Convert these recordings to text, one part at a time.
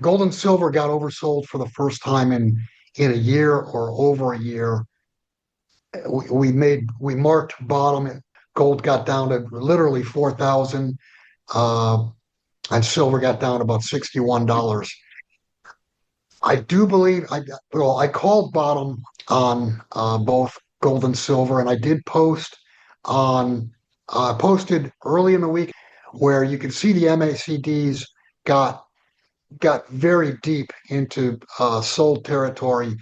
gold and silver got oversold for the first time in a year or over a year. We marked bottom. Gold got down to literally 4,000, and silver got down to about $61. I do believe I called bottom on both gold and silver, and I did post on posted early in the week where you can see the MACDs got got very deep into sold territory,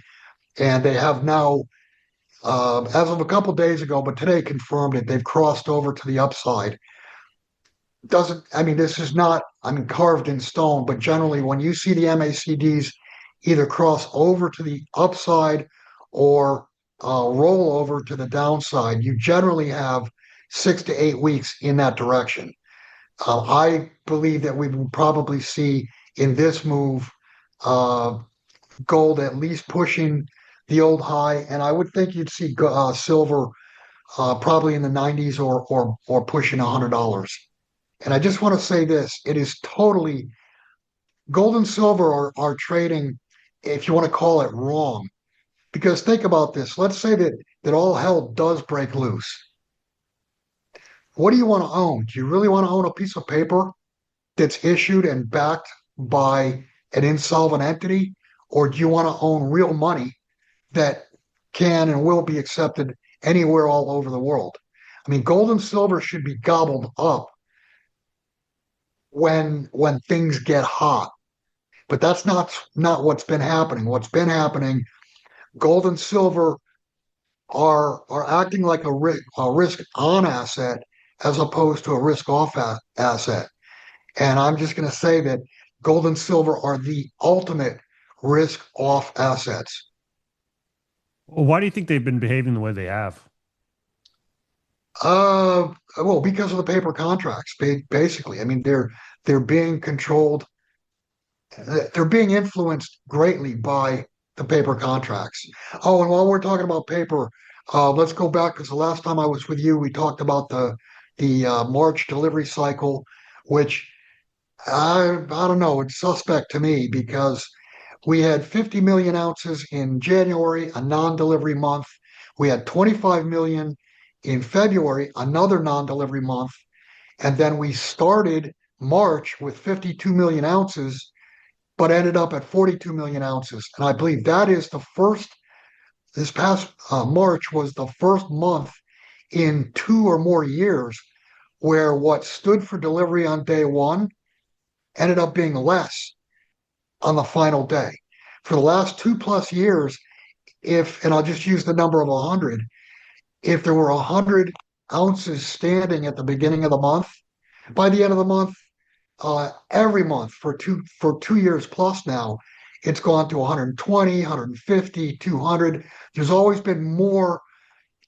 and they have now, as of a couple days ago, but today confirmed it. They've crossed over to the upside. Doesn't I mean this is not carved in stone, but generally when you see the MACDs either cross over to the upside or roll over to the downside, you generally have 6 to 8 weeks in that direction. I believe that we will probably see in this move uh, gold at least pushing the old high, and I would think you'd see silver probably in the 90s or pushing $100. And I just want to say this: it is totally gold and silver are trading, if you want to call it wrong, because think about this. Let's say that all hell does break loose. What do you want to own? Do you really want to own a piece of paper that's issued and backed by an insolvent entity, or do you want to own real money that can and will be accepted anywhere all over the world? I mean, gold and silver should be gobbled up when things get hot, but that's not what's been happening. What's been happening, gold and silver are acting like a risk on asset as opposed to a risk off asset. And I'm just going to say that gold and silver are the ultimate risk off assets. Well, why do you think they've been behaving the way they have? Well, because of the paper contracts, basically. I mean, they're being controlled, they're being influenced greatly by the paper contracts. Oh, and while we're talking about paper, let's go back because the last time I was with you, we talked about the March delivery cycle, which I don't know, it's suspect to me because we had 50 million ounces in January, a non-delivery month. We had 25 million in February, another non-delivery month. And then we started March with 52 million ounces, but ended up at 42 million ounces. And I believe that is this past March was the first month in 2 or more years where what stood for delivery on day one ended up being less on the final day. For the last 2 plus years, and I'll just use the number of 100, if there were 100 ounces standing at the beginning of the month, by the end of the month, every month for 2 years plus now, it's gone to 120, 150, 200. There's always been more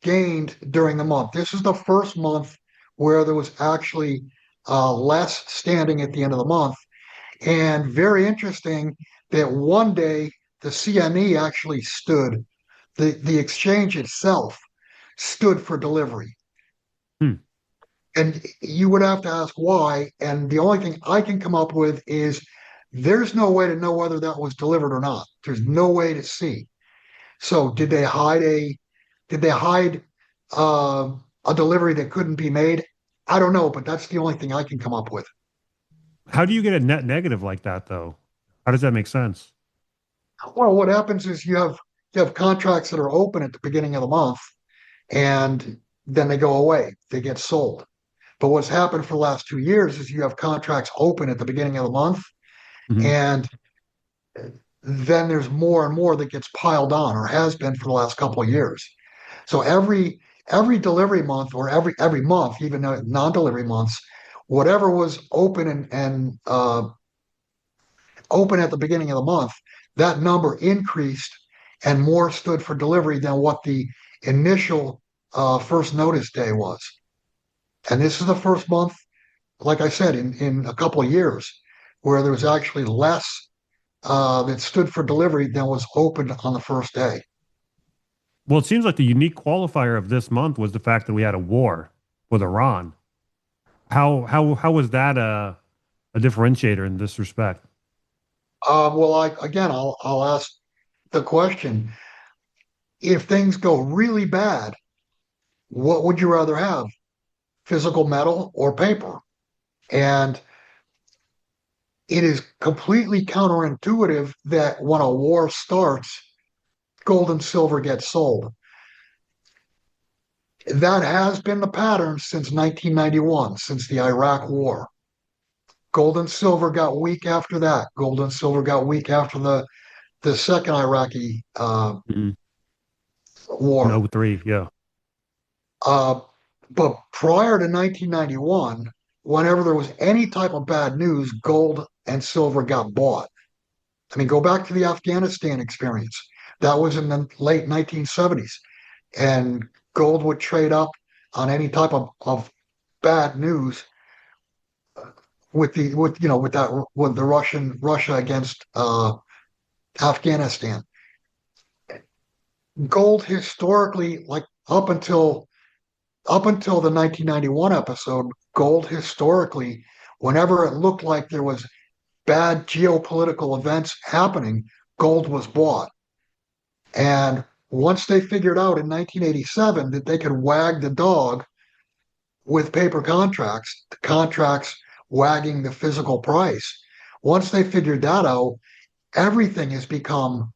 gained during the month. This is the first month where there was actually less standing at the end of the month. And very interesting that one day the CME actually stood, the exchange itself stood for delivery. Hmm. And you would have to ask why. And the only thing I can come up with is there's no way to know whether that was delivered or not. There's no way to see. So did they hide a delivery that couldn't be made? I don't know, but that's the only thing I can come up with. How do you get a net negative like that, though? How does that make sense? Well, what happens is you have contracts that are open at the beginning of the month and then they go away. They get sold. But what's happened for the last 2 years is you have contracts open at the beginning of the month, Hmm. and then there's more and more that gets piled on, or has been for the last couple of years. So every delivery month, or every month, even non-delivery months, whatever was open and open at the beginning of the month, that number increased and more stood for delivery than what the initial first notice day was. And this is the first month, like I said, in a couple of years, where there was actually less that stood for delivery than was opened on the first day. Well, it seems like the unique qualifier of this month was the fact that we had a war with Iran. How was that a differentiator in this respect? Well, I'll ask the question: if things go really bad, what would you rather have, physical metal or paper? And it is completely counterintuitive that when a war starts, gold and silver get sold. That has been the pattern since 1991, since the Iraq War. Gold and silver got weak after that. Gold and silver got weak after the second Iraqi Mhm. In war. '03, yeah. Uh, but prior to 1991, whenever there was any type of bad news, gold and silver got bought. I mean, go back to the Afghanistan experience. That was in the late 1970s. And gold would trade up on any type of bad news with the with you know with that with the Russia against Afghanistan. Gold historically, like up until the 1991 episode, gold historically, whenever it looked like there was bad geopolitical events happening, gold was bought. And once they figured out in 1987 that they could wag the dog with paper contracts, the contracts wagging the physical price, once they figured that out, everything has become,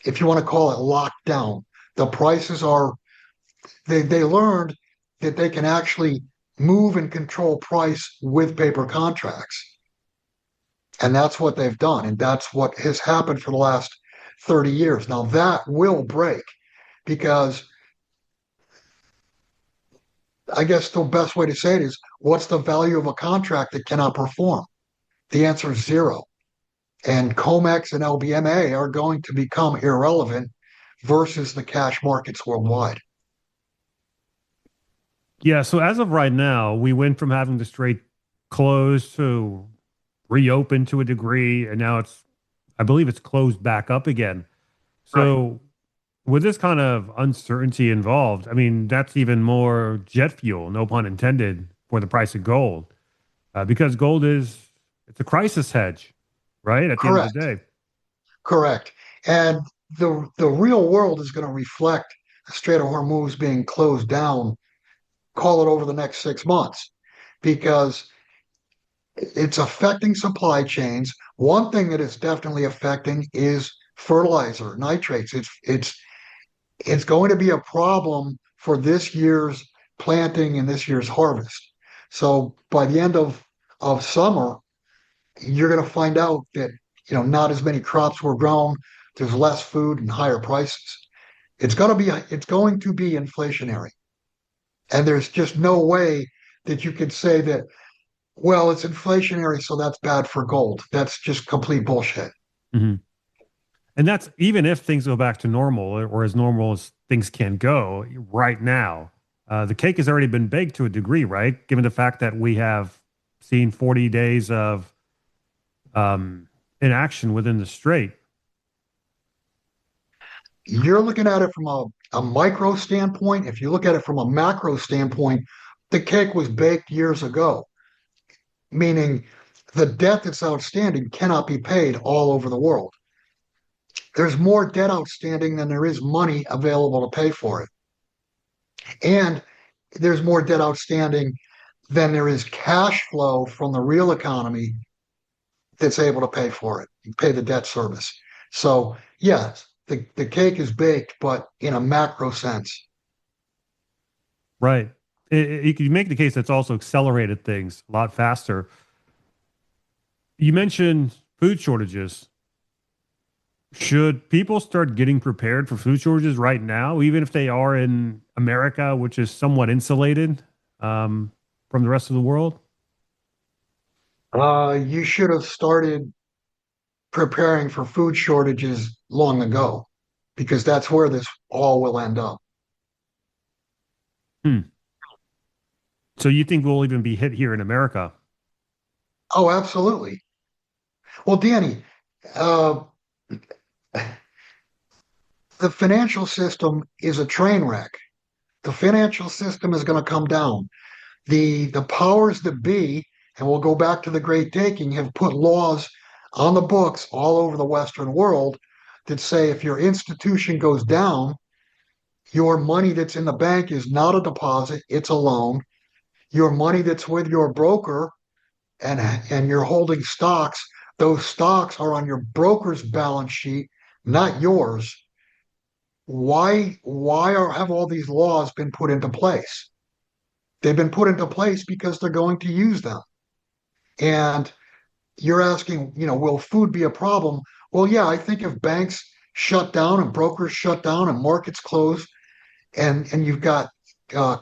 if you want to call it, locked down. The prices are, they learned that they can actually move and control price with paper contracts. And that's what they've done. And that's what has happened for the last 30 years. Now that will break because I guess the best way to say it is what's the value of a contract that cannot perform? The answer is zero. And COMEX and LBMA are going to become irrelevant versus the cash markets worldwide. Yeah, so as of right now, we went from having the straight close to reopen to a degree, and now I believe it's closed back up again. Right. So with this kind of uncertainty involved, I mean, that's even more jet fuel, no pun intended, for the price of gold, because gold it's a crisis hedge, right? At the end of the Correct. day. Correct. And the real world is going to reflect the Strait of Hormuz being closed down, call it over the next 6 months, because it's affecting supply chains. One thing that it's definitely affecting is fertilizer, nitrates. It's going to be a problem for this year's planting and this year's harvest. So by the end of summer, you're going to find out that not as many crops were grown. There's less food and higher prices. It's going to be inflationary, and there's just no way that you could say that. Well, it's inflationary, so that's bad for gold. That's just complete bullshit. Mhm. And that's even if things go back to normal or as normal as things can go right now. The cake has already been baked to a degree, right? Given the fact that we have seen 40 days of inaction within the strait. You're looking at it from a micro standpoint. If you look at it from a macro standpoint, the cake was baked years ago, meaning the debt that's outstanding cannot be paid all over the world. There's more debt outstanding than there is money available to pay for it. And there's more debt outstanding than there is cash flow from the real economy that's able to pay for it, pay the debt service. So, yes, the cake is baked, but in a macro sense. Right. You can make the case that's also accelerated things a lot faster. You mentioned food shortages. Should people start getting prepared for food shortages right now, even if they are in America, which is somewhat insulated from the rest of the world? You should have started preparing for food shortages long ago, because that's where this all will end up. Hmm. So you think we'll even be hit here in America? Oh, absolutely. Well, Danny, uh, the financial system is a train wreck. The financial system is going to come down. The powers that be, and we'll go back to the Great Taking, have put laws on the books all over the Western world that say if your institution goes down, your money that's in the bank is not a deposit, it's a loan. Your money that's with your broker and you're holding stocks, those stocks are on your broker's balance sheet, not yours. Why have all these laws been put into place? They've been put into place because they're going to use them. And you're asking, will food be a problem? Well, yeah, I think if banks shut down and brokers shut down and markets close and you've got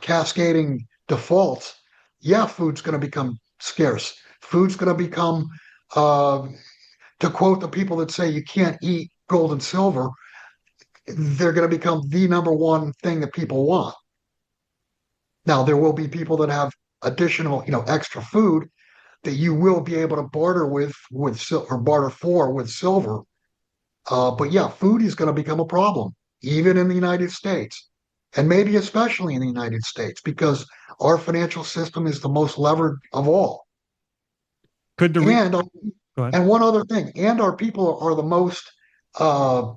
cascading defaults, yeah, food's going to become scarce. Food's going to become, uh, to quote the people that say you can't eat gold and silver, they're going to become the number one thing that people want. Now, there will be people that have additional, extra food that you will be able to barter with or barter for with silver. But yeah, food is going to become a problem, even in the United States, and maybe especially in the United States, because our financial system is the most levered of all. Could the And go ahead. and one other thing, and our people are the most, uh,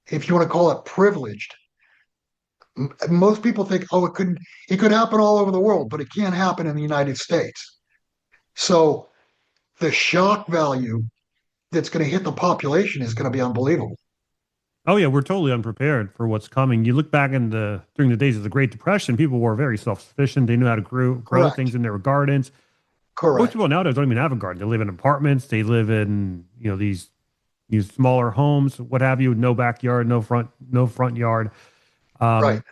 if you want to call it privileged. Most people think, oh, it could happen all over the world, but it can't happen in the United States. So the shock value that's going to hit the population is going to be unbelievable. Oh yeah, we're totally unprepared for what's coming. You look back during the days of the Great Depression, people were very self-sufficient. They knew how to grow Correct. things in their gardens. Most Correct. people nowadays don't even have a garden. They live in apartments. They live in these smaller homes, what have you, no backyard, no front yard. Right. Um,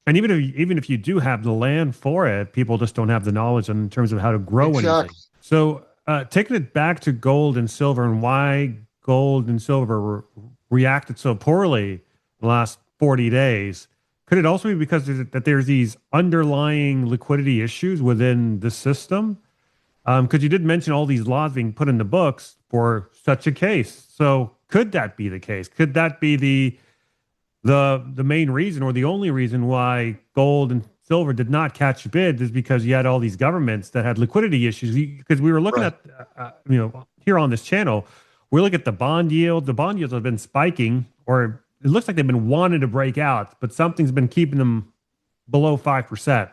and even if you do have the land for it, people just don't have the knowledge in terms of how to grow anything. Exactly. So, taking it back to gold and silver and why gold and silver reacted so poorly the last 40 days, could it also be because there's these underlying liquidity issues within the system? Because you did mention all these laws being put in the books for such a case. So, could that be the case? Could that be the main reason or the only reason why gold and silver did not catch bids is because you had all these governments that had liquidity issues. Because we were looking Right. at, here on this channel, we look at the bond yield. The bond yields have been spiking, or it looks like they've been wanting to break out, but something's been keeping them below 5%.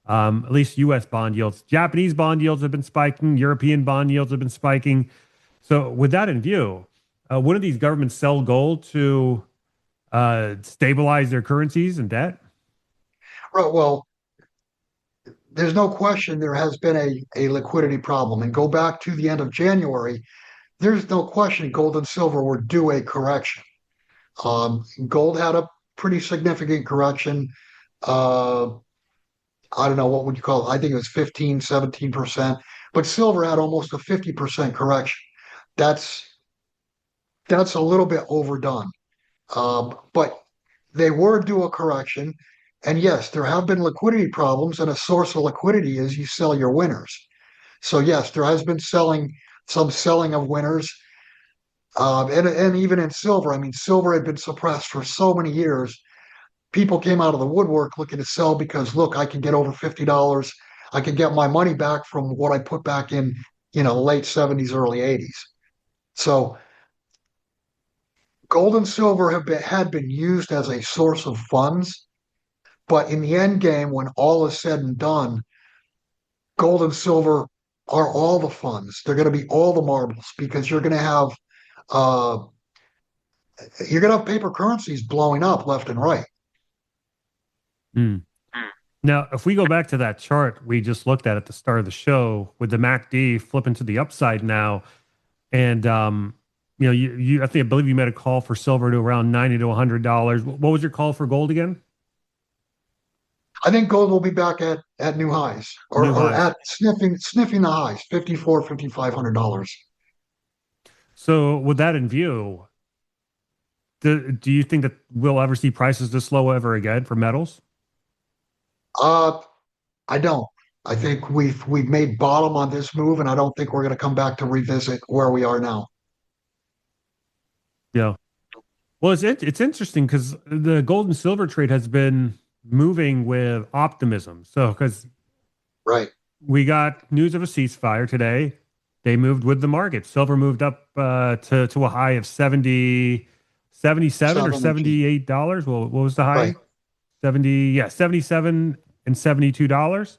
At least U.S. bond yields. Japanese bond yields have been spiking. European bond yields have been spiking. So, with that in view, wouldn't these governments sell gold to stabilize their currencies and debt? Right. Well, there's no question there has been a liquidity problem. And go back to the end of January, there's no question gold and silver were due a correction. Gold had a pretty significant correction. Uh, I don't know, what would you call it? I think it was 15, 17%, but silver had almost a 50% correction. That's that's a little bit overdone. But they were due a correction. And yes, there have been liquidity problems, and a source of liquidity is you sell your winners. So yes, there has been some selling of winners. And even in silver, I mean, silver had been suppressed for so many years. People came out of the woodwork looking to sell because look, I can get over $50. I can get my money back from what I put back in, late 70s, early 80s. So gold and silver had been used as a source of funds, but in the end game, when all is said and done, gold and silver are all the funds. They're going to be all the marbles because uh, you're going to have paper currencies blowing up left and right. Hmm. Now, if we go back to that chart we just looked at the start of the show with the MACD flipping to the upside now, and I believe you made a call for silver to around $90 to $100. What was your call for gold again? I think gold will be back at new highs or, New or highs. at sniffing the highs, 54, $5,500. So, with that in view, do you think that we'll ever see prices this low ever again for metals? Uh, I don't. I think we've made bottom on this move, and I don't think we're going to come back to revisit where we are now. Yeah. Well, it's interesting because the gold and silver trade has been moving with optimism. So, because Right. we got news of a ceasefire today, they moved with the market. Silver moved up to a high of 77 or Seven. $78. Well, what was the Right. high? 70, yeah, 77 and $72.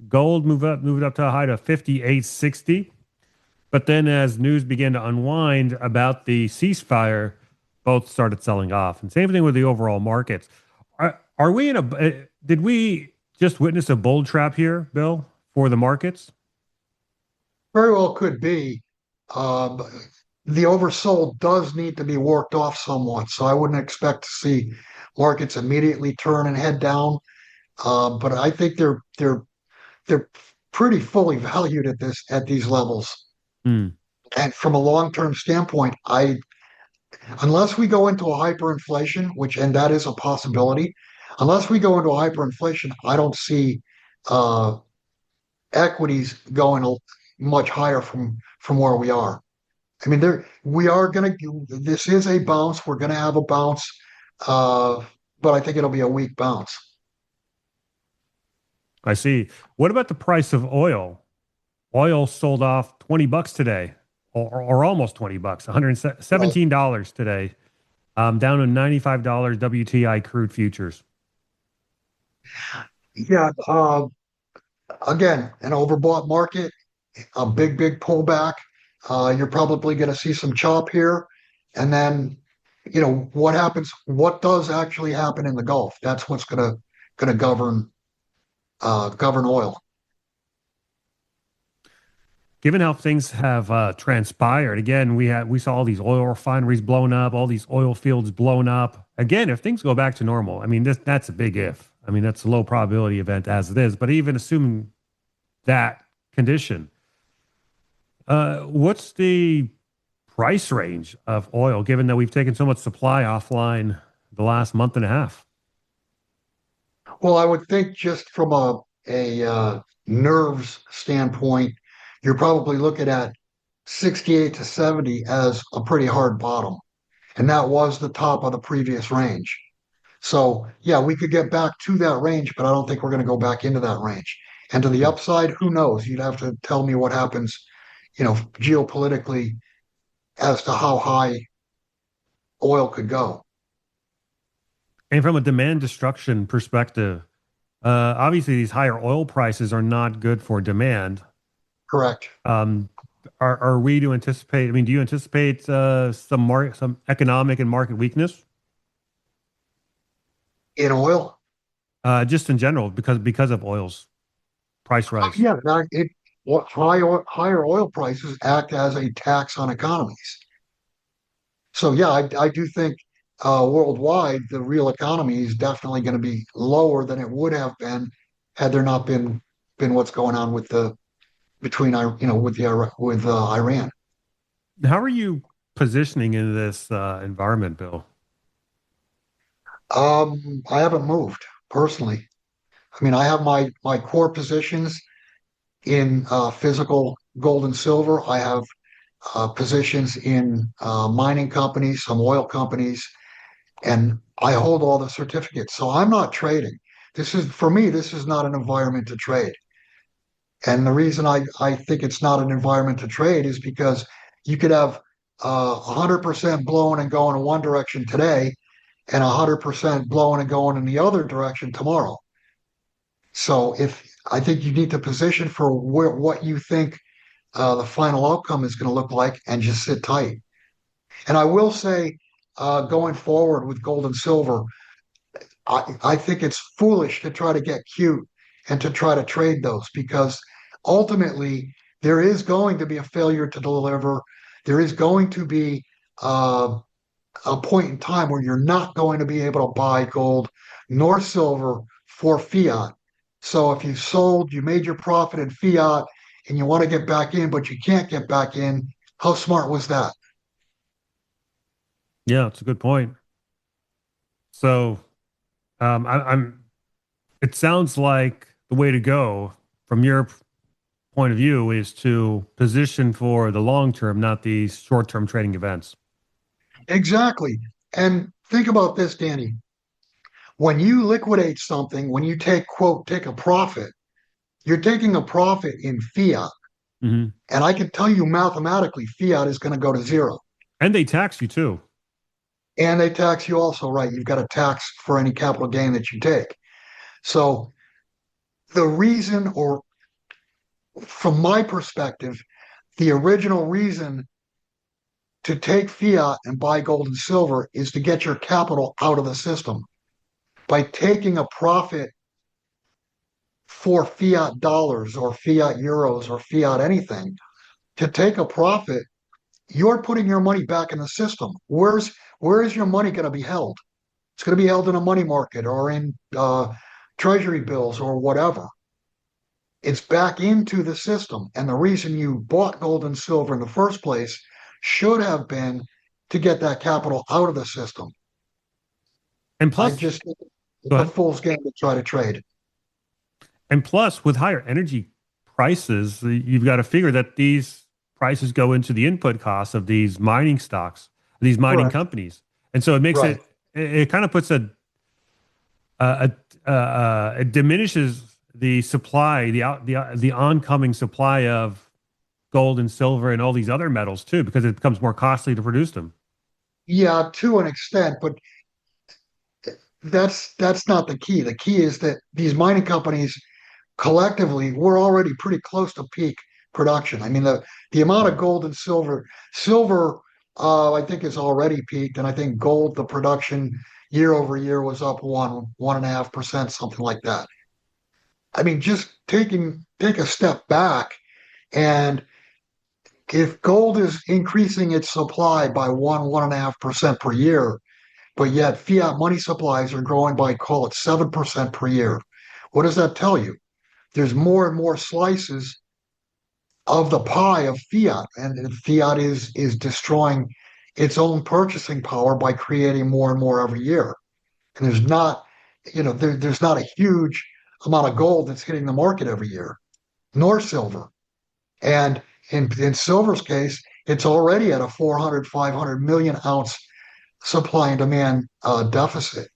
Gold moved up to a high of 58.60. But then as news began to unwind about the ceasefire, both started selling off. And same thing with the overall markets. Are we in did we just witness a bull trap here, Bill, for the markets? Very well could be. Um, the oversold does need to be worked off somewhat, so I wouldn't expect to see markets immediately turn and head down. But I think they're pretty fully valued at these levels. Hmm. And from a long-term standpoint, I unless we go into a hyperinflation, and that is a possibility, unless we go into a hyperinflation, I don't see uh, equities going much higher from where we are. I mean, we are going to. This is a bounce. We're going to have a bounce, uh, but I think it'll be a weak bounce. I see. What about the price of oil? Oil sold off $20 today, or almost $20, Right. $117 today, down to $95 WTI crude futures. Yeah. Again, an overbought market, a big pullback. You're probably going to see some chop here, and then what happens. What does actually happen in the Gulf? That's what's going to govern oil. Given how things have transpired, again, we saw all these oil refineries blown up, all these oil fields blown up. Again, if things go back to normal, I mean, that's a big if. I mean, that's a low probability event as it is. But even assuming that condition, what's the price range of oil, given that we've taken so much supply offline the last month and a half? Well, I would think just from a nerves standpoint, you're probably looking at 68 to 70 as a pretty hard bottom. And that was the top of the previous range. So, yeah, we could get back to that range, but I don't think we're going to go back into that range. And to the upside, who knows? You'd have to tell me what happens, geopolitically as to how high oil could go. And from a demand destruction perspective, obviously these higher oil prices are not good for demand. Correct. Um, are we to anticipate? I mean, do you anticipate some economic and market weakness, In oil, just in general, because of oil's price rise? yeah, higher oil prices act as a tax on economies. So yeah, I do think worldwide the real economy is definitely going to be lower than it would have been had there not been what's going on with the between with Iran. How are you positioning in this environment, Bill? I haven't moved personally. I mean, I have my core positions in physical gold and silver. I have positions in mining companies, some oil companies, and I hold all the certificates. So I'm not trading. For me, this is not an environment to trade. And the reason I think it's not an environment to trade is because you could have 100% blowing and going in one direction today and 100% blowing and going in the other direction tomorrow. So if I think you need to position for what you think the final outcome is going to look like and just sit tight. And I will say, going forward with gold and silver, I think it's foolish to try to get cute and to try to trade those because ultimately there is going to be a failure to deliver. There is going to be a point in time where you're not going to be able to buy gold nor silver for fiat. So if you sold, you made your profit in fiat and you want to get back in, but you can't get back in, how smart was that? Yeah, it's a good point. So, I'm. It sounds like the way to go from your point of view is to position for the long term, not these short term trading events. Exactly. And think about this, Danny. When you liquidate something, when you take a profit, you're taking a profit in fiat. Hmm. And I can tell you mathematically, fiat is going to go to zero. And they tax you too. And they tax you also, right? You've got a tax for any capital gain that you take. So the reason, or from my perspective, the original reason to take fiat and buy gold and silver is to get your capital out of the system. By taking a profit for fiat dollars or fiat euros or fiat anything, to take a profit, you're putting your money back in the system. Where is your money going to be held? It's going to be held in a money market or in treasury bills or whatever. It's back into the system. And the reason you bought gold and silver in the first place should have been to get that capital out of the system. And I plus, just, go it's a ahead. fool's game to try to trade. And plus, with higher energy prices, you've got to figure that these prices go into the input costs of these mining stocks, these mining Correct. companies. And so it makes Right. it kind of puts it diminishes the supply, the oncoming supply of gold and silver and all these other metals too, because it becomes more costly to produce them. Yeah, to an extent, but that's not the key. The key is that these mining companies collectively, we're already pretty close to peak production. I mean, the amount of gold and silver, I think is already peaked, and I think gold, the production year over year was up 1.5%, something like that. I mean, just take a step back, and if gold is increasing its supply by 1.5% per year, but yet fiat money supplies are growing by, call it, 7% per year. What does that tell you? There's more and more slices of the pie of fiat, and fiat is destroying its own purchasing power by creating more and more every year. And there's not, there's not a huge amount of gold that's hitting the market every year, nor silver. And in silver's case, it's already at a 400, 500 million ounce supply and demand deficit.